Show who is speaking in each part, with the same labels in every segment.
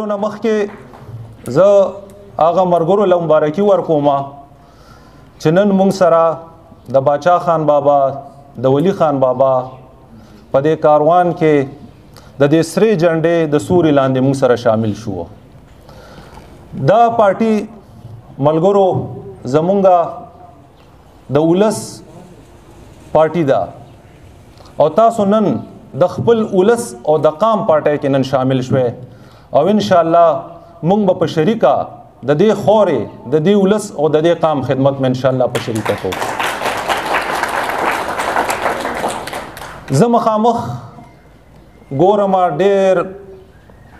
Speaker 1: کالونه مخکې زه هغه مرګرو له مبارکي ورکوم چې نن موږ سره د باچا خان بابا د ولی خان بابا په دې کاروان کې د دې سرې جنډې د سوري لاندې موږ سره شامل شو. دا پارټي ملګرو زمونږه د ولس پارټي ده او تاسو نن د خپل ولس او د قام پارټي کې نن شامل شوي او ان شاء الله موږ به په شریکه د دې خورې د دې ولس او د دې قام خدمت میں ان شاء الله په شریکه کوو. زه مخامخ ګورم ډېر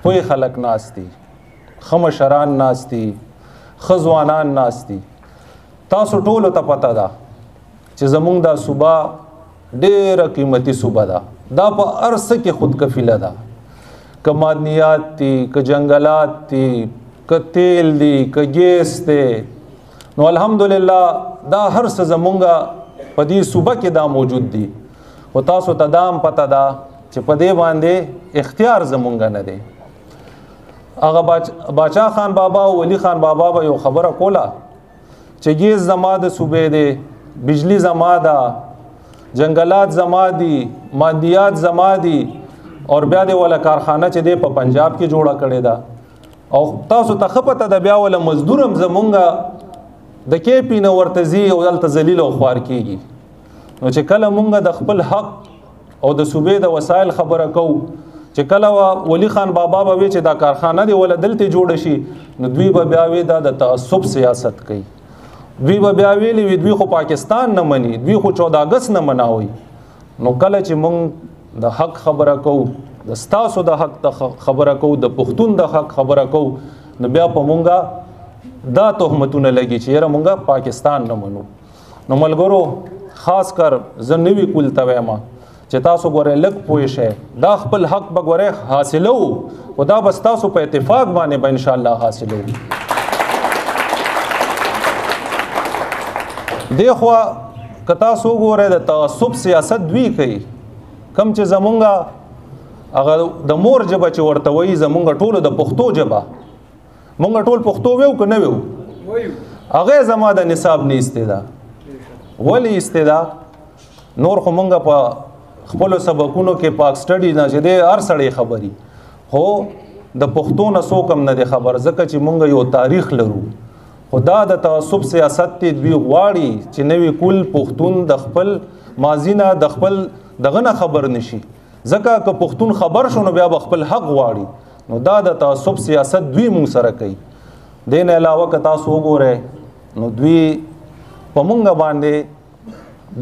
Speaker 1: پوه خلک ناست دي، ښه مشران ناست دي، ښه ځوانان ناست دي. تاسو ټولو ته پته ده چې زمونږ دا صوبه ډېره قیمتي صوبه ده. دا په هر څه کې خودکفیله ده، که معدنیات دي، که جنګلات دي، که تیل دي، که ګیس دی. نو الحمدلله دا هر څه زمونږه په دې صوبه کې دا موجود دي. خو تاسو ته دا هم پته ده چې په دې باندې اختیار زمونږ نه دی. هغه باچا خان بابا او ولی خان بابا به یو خبره کوله چې ګیس زما د صوبې دی، بجلی زما ده، جنگلات زما دي، مادیات زما دي، او بیا دی ولا کارخانه چې دی په پنجاب کې جوړه کړې ده. او تاسو ته ښه پته ده بیا ولا مزدور هم زمونږه د کیپي نه ورته ځي او دلته ذلیل او خوار کېږي. نو چې کله مونږ د خپل حق او د صوبې د وسایل خبره کوو، چې کله ولی خان بابا به وي چې دا کارخانه دی ولا دلته جوړ شي، نو دوی به بیا وي دا د تعصب سیاست کوي. دوی به بیا ویلي وي دوی خو پاکستان نه مني، دوی خو 14 اګست نه مناوي. نو کله چې مونږ د حق خبره کوو، د ستاسو د حق خبره کوو، د پښتون د حق خبره کوو، نو بیا په مونږه دا تهمتونه لګي چې یاره مونږه پاکستان نه منو. نو ملګرو خاص کر زه نوي کول ته وایم چې تاسو ګورئ لږ پوه شئ، دا خپل حق به ګورئ حاصلو، خو دا بس تاسو په اتفاق باندې به انشاءالله حاصلو. دی خوا که تاسو وګورئ د تعصب سیاست دوی کوي، کم چې زمونږه هغه د مور ژبه چې ورته وایي زمونږ ټولو د پښتو ژبه، مونږ ټول پښتو ویو که نه ویو، هغه زما د نصاب نه ایستې ده. ولې ایستې ده؟ نور خو مونږ په خپلو سبقونو کې پاک سټډي نه چې دی هر سړی خبري، خو د پښتو نه څوک هم نه دی خبر، ځکه چې مونږ یو تاریخ لرو. خو دا د تعصب سیاست دی، دوی غواړي چې نوی کول پښتون د خپل ماضي نه د خپل دغه نه خبر نشي، ځکه که پښتون خبر شو نو بیا به خپل حق غواړي. نو دا د تعصب سیاست دوی مونږ سره کوي. دې نه علاوه که تاسو وګورئ نو دوی په مونږ باندې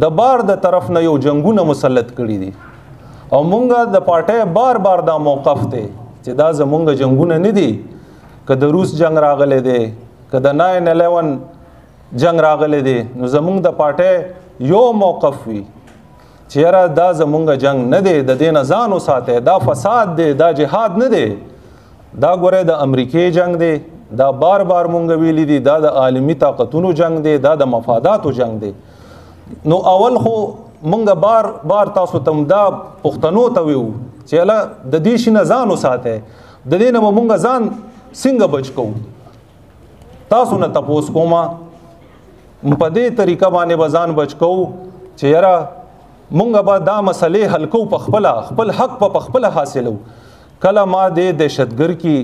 Speaker 1: د بار د طرف نه یو جنگونه مسلط کړي دي، او مونږ د پارټۍ بار بار دا موقف دی چې دا زمونږ جنگونه نه دي. که د روس جنگ راغلی دی، که د 9/11 جنگ راغلی دی، نو زمونږ د پارټۍ یو موقف وي چې یاره دا زمونږ جنگ نه دی، د دې نه ځان وساتئ، دا فساد دی، دا جهاد نه دی. دا ګورئ د امریکې جنگ دی، دا بار بار مونږ ویلي دي، دا د عالمي طاقتونو جنگ دی، دا د مفاداتو جنگ دی. نو اول خو مونږ بار بار تاسو ته دا پښتنو ته ویو چې اله د دې شي نه ځان وساتئ، د دې نه به مونږ ځان څنګه بچ کوو. تاسو نه تپوس کوم په دې طریقه باندې به ځان بچ کوو چې یاره مونږ به دا مسلې حل کوو په خپله، خپل حق په خپله حاصلو. کله ما دې دهشتګر کی،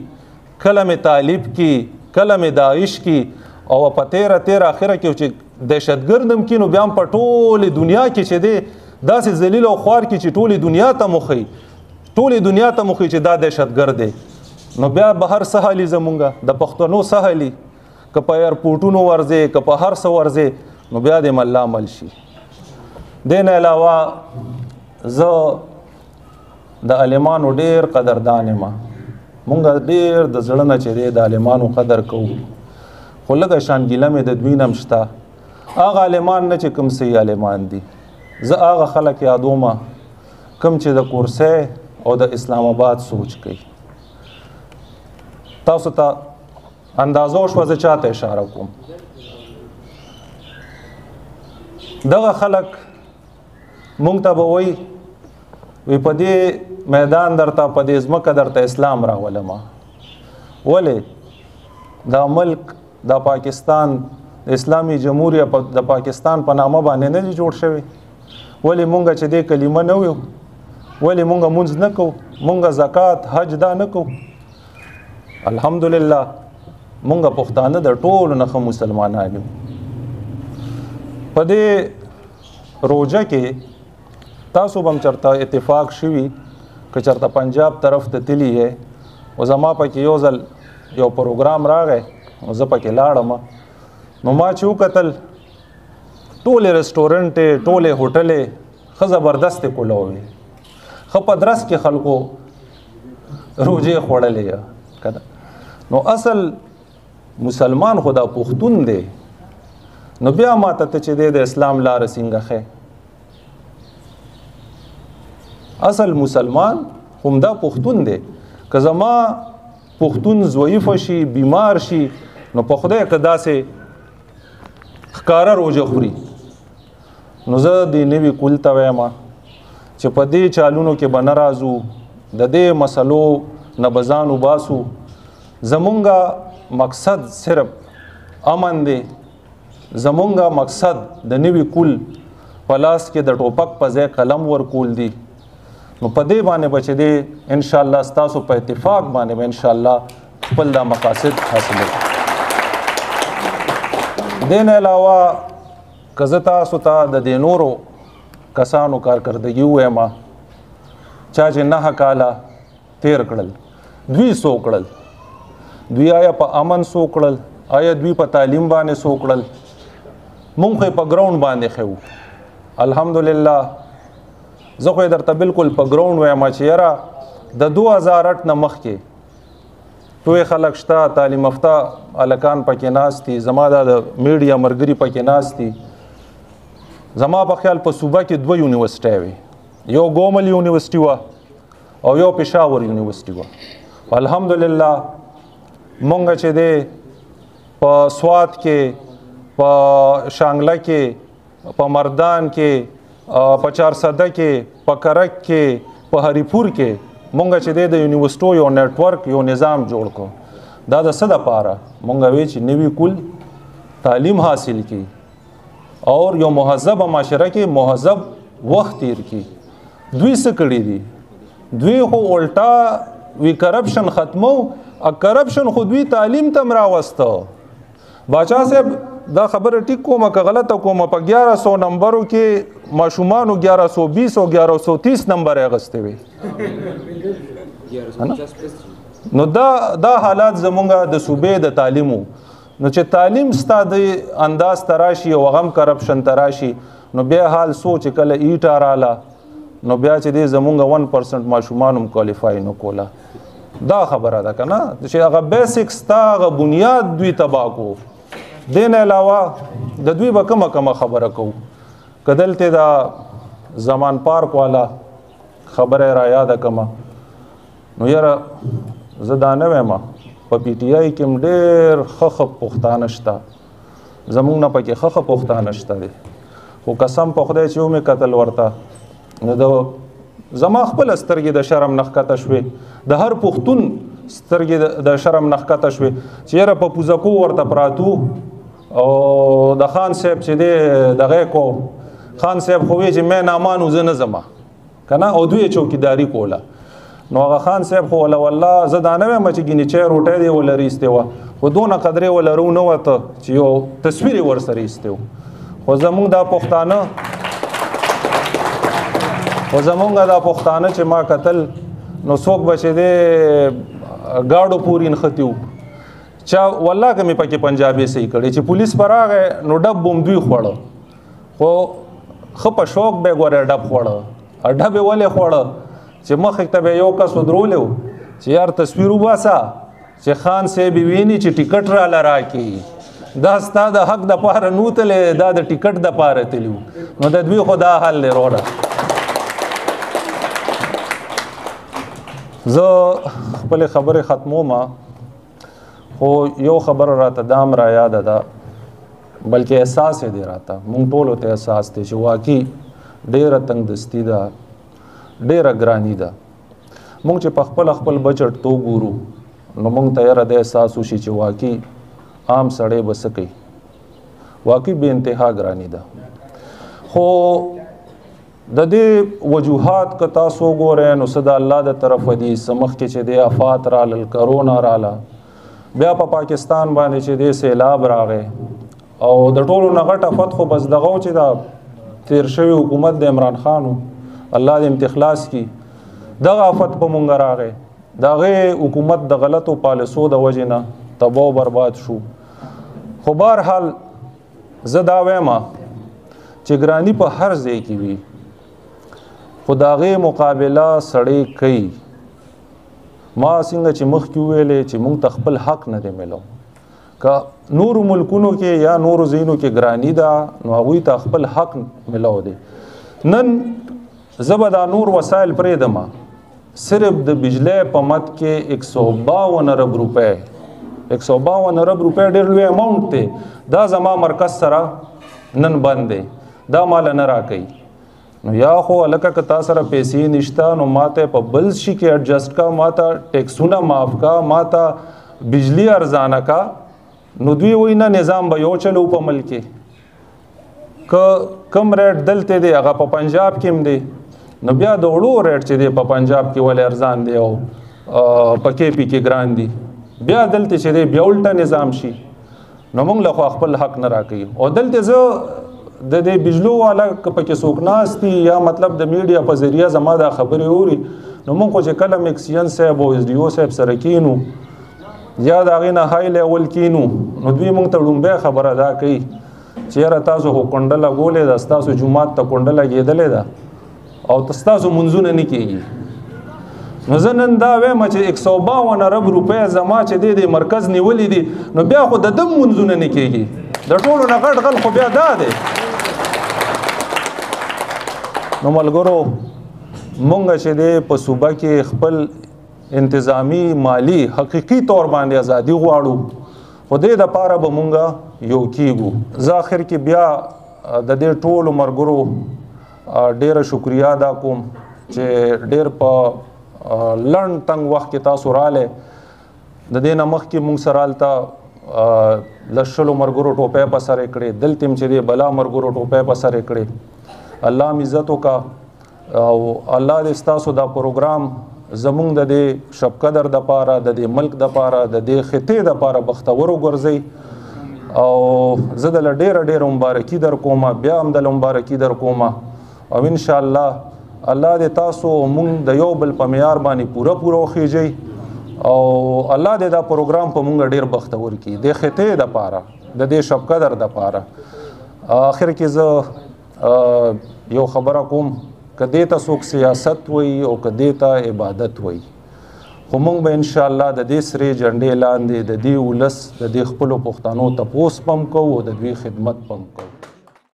Speaker 1: کله مې طالب کی، کله مې داعش کی، او په 13 اخره کې چې دهشتګر نم کی، نو بیا هم په ټولې دنیا کې چې دی داسې ذلیل او خوار کی چې ټولې دنیا ته مخی، ټولې دنیا ته مخی چې دا دهشتګر دی. نو بیا به هر څه حالي زمونږه د پښتنو څه حالي، که په ایرپورټونو ورځې، که په هر څه ورځې، نو بیا دې مله عمل شي. دې نه علاوه زه د عالمانو ډېر قدردان یم. مونږ ډېر د زړه نه چې دی د عالمانو قدر کوو، خو لږه شانګیله مې د دوی نه هم شته. هغه عالمان نه چې کوم صحیح عالمان دي، زه هغه خلک یادوم کوم چې د کورسۍ او د اسلام آباد سوچ کوي. تاسو ته اندازه شوه زه چاته اشاره کوم. دغه خلک مونږ ته به وایي وی په دې میدان درته، په دې ځمکه درته اسلام راولم، ولې دا ملک دا پاکستان د اسلامي جمهوریت د پاکستان په نامه باندې نه دی جوړ شوی؟ ولې مونږ چې دې کلمه نه ویو؟ ولې مونږ مونځ نه کوو؟ مونږ زکات حج دا نه کوو؟ الحمدلله مونږ پښتانه د ټولو نه ښه مسلمانان یو. په دې روژه کې تاسو به هم چېرته اتفاق شوي که چېرته پنجاب طرف ته تللی یې او زما پکې یو ځل یو پروګرام راغی او زه پکې لاړم نو ما چې وکتل ټولې رسټورنټې ټولې هوټلې ښه زبردستې کولوې ښه په درس کې خلکو روژې خوړلې که نه. نو اصل مسلمان خو دا پښتون دی نو بیا ماته ته چې دی د اسلام لاره څنګه ښې؟ اصل مسلمان همدا پښتون دی. که زما پښتون ضعیفه شي بیمار شي نو په خدای که داسې ښکاره روژه خوري نو زه دې نوي کل ته وایم چې په دې چالونو کې به نه راځو د دې مسلو نه به ځان وباسو. زمونږ مقصد صرف امن دی. زمونږ مقصد د نوي کل په لاس کې د ټوپک په ځای قلم ورکول دی. نو په دې باندې به چې دی انشاءالله ستاسو په اتفاق باندې به انشاءالله خپل دا مقاصد حاصلوي. دې نه علاوه که زه تاسو ته د دې نورو کسانو کارکردګي ووایم چا چې 9 کاله تیر کړل دوی څو کړل؟ دوی آیا په امن څو کړل؟ آیا دوی په تعلیم باندې څو کړل؟ مونږ خو په ګراوند باندې ښیو الحمدلله. زه خو درته بالکل په ګراوند وایم چې یاره د 2008 نه مخکې ټول خلک شته تعلیم یافته هلکان پکې ناست دي. زما د میډیا ملګري پکې ناست دي. زما په خیال په صوبه کې 2 یونیورسټۍ وې، یو ګومل یونیورسټي وه او یو پېښور یونیورسټي وه. الحمدلله مونږ چې دی په سوات کې، په شانګله کې، په مردان کې، په چارسده کې، په کرک کې، په هریپور کې مونږ چې دی د یونیورسټو یو نیټورک یو نظام جوړ کو. دا د څه دپاره؟ مونږ وی چې نوي کل تعلیم حاصل کی اور یو مهذب معاشره کې مهذب وخت تیر کی. دوی څه کړي دي؟ دوی خو الټا وی کرپشن ختمو. کرپشن خو دوی تعلیم ته راوسته. باچا صاحب دا خبره ټیک کومه که غلطه کومه په 1100 نمبرو کې ماشومانو 1120 او 1130 نمبر اغسته وي. نو دا حالات زمونږ د صوبې د تعلیمو. نو چې تعلیم ستا د انداز تراشي او غم کرپشن تراشي نو بیا حال سوچ کله ایټا رااله نو بیا چې دی زمونږ 1% ماشومان هم کوالیفای نه کوله. دا خبره ده که نه چې هغه بیسکس تا هغه بنیاد دوی تباه کو. دین علاوه د دوی به کومه خبره کوو. که دلته دا زمان پارک والا خبره را یاده کمه نو یاره زه دا نه وایم په پی ټي آی کې هم ډېر ښه پښتانه شته. زمونږ نه پکې ښه پښتانه شته دی خو قسم په خدای چې ومې کتل ورته نو د زما خپله سترګې د شرم نه ښکته شوې، د هر پښتون سترګې د شرم نه ښکته شوې چې یاره په پوزکو ورته پراتو او د خان صاحب چې دی دغه کو خان صاحب خو وی چې مې نامانو زه نه ځمه که نه او دوی چوکیداري کوله. نو هغه خان صاحب خو والله زه دا نه وایم چې ګینې چای روټۍ دی وله ایستې وه خو دونه قدرې وله رو نه وته چې یو تصویر یې ورسره ایستې و. خو زمونږ دا پښتانه چې ما کتل نو څوک به چې دی ګاډو پورې نښتي وو چا والله که مې پکې پنجابي صحیح کړی چې پولیس به راغی نو ډب به هم دوی خوړه خو ښه په شوق به یې ګوره ډب خوړه. ډب یې ولې خوړه چې مخکې ته به یو کس ودرولی و چې یار تصویر وباسه چې خان صاحب یې ویني چې ټیکټ راله راکړي. دا ستا د حق دپاره نه وتلی دا د ټیکټ دپاره تلي وو. نو د دوی خو دا حل دی وروره. زه خپلې خبرې ختموم خو یو خبره راته دام را یاده ده بلکې احساس یې دی راته مونږ ټولو ته احساس دی چې واقعي ډېره تنګدستي ده، ډېره ګراني ده. مونږ چې په خپل بجټ تو ګورو نو موږ ته یاره د احساس وشي چې واقعي عام سړی به څه کوي. واقعي بې انتها ګراني ده. خو د دې وجوهات که تاسو وګورئ نو څه د الله د طرفه دي. څه مخکې چې د آفات رالل، کرونا راله، بیا په پاکستان باندې چې د سیلاب راغی او د ټولو نه غټ افت خو بس دغه چې دا تیر شوی حکومت د عمران خان الله دې امتخلاص کی. دغه افت په مونږ راغی، دغه حکومت د غلطو پالیسو د وجې نه تباہ و برباد شو. خو بهرحال زه دا وایم چې ګرانی په هر ځای کې وي خو د هغې مقابله سړی کوي. ما څنګه چې مخکې وویلې چې موږ ته خپل حق نه دی میلو. که نورو ملکونو کې یا نورو ځایونو کې ګرانی ده نو هغوی ته خپل حق میلو دی. نن زه به دا نور وسایل پرېږدم، صرف د بجلی په مد کې 152 ارب روپۍ 152 ارب روپۍ ډېر لوی اماونټ دی. دا زما مرکز سره نن بند دی، دا مال نه راکوي. نو یا خو هلکه که تا سره پیسې نشته نو ما ته په بل شي کې اډجسټ کا، ما ته ټیکسونه معاف کا، ما ته بجلی ارزانه کا. نو دوی وایي نه نظام به یو چلو په ملک کې. که کم ریټ دلته دی هغه په پنجاب کې هم دی، نو بیا د وړو ریټ چې دی په پنجاب کې ولې ارزان دی او په کې پی کې ګران دی، بیا دلته چې دی بیا الټه نظام شي. نو موږ له خو خپل حق نه راکوي. او دلته زه د دې بجلو والا که پکې څوک ناست دي یا مطلب د میډیا په ذریعه زما دا خبرې اوري نو موږ خو چې کله میکسین صاحب او ایس ډي او صاحب سره کینو یا د هغې نه های لیول کینو نو دوی موږ ته لومبۍ خبره دا کوي چې یاره تاسو خو کونډه لګولې ده، ستاسو جومات ته کونډه لګېدلې ده او ستاسو منځونه نه کېږي. نو زه نن دا وایم چې 152 ارب روپۍ زما چې دی د مرکز نیولې دي نو بیا خو د دم منځونه نه کېږي. د ټولو نه غټ غل خو بیا دا دی. نو ملګرو مونږ چې دی په صوبه کې خپل انتظامی مالی حقیقي طور باندې ازادي غواړو خو دې دپاره به مونږ یو کیږو. زه آخر کې بیا د دې ټولو ملګرو ډیره شکریا ادا کوم چې ډیر په لنډ تنګ وخت کې تاسو رالی. د دې نه مخکې مونږ سره هلته لشلو ملګرو ټوپۍ په سر یې کړې، دلته هم چې دی بلا ملګرو ټوپۍ په سر یې کړې. الله م عزت وکړه او الله دې ستاسو دا پروګرام زمونږ د دې شب قدر دپاره، د دې ملک دپاره، د دې خطې دپاره بختور وګرځئ. او زه دله ډیره ډیره مبارکي در کومه، بیا هم دله مبارکي در کومه او انشاءالله الله دې تاسو مونږ د یو بل په معیار باندې پوره وخیږئ او الله دې دا پروګرام په مونږ ډیر بختور کړي د خطې دپاره، د دې شب قدر دپاره. آخر کې زه یو خبره کوم، که دې ته څوک سیاست وایي او که دې ته عبادت وایي خو مونږ به انشاءالله د دې سرې جنډې لاندې د دې ولس د دې خپلو پښتنو تپوس پم کوو او د دوی خدمت پم کوو.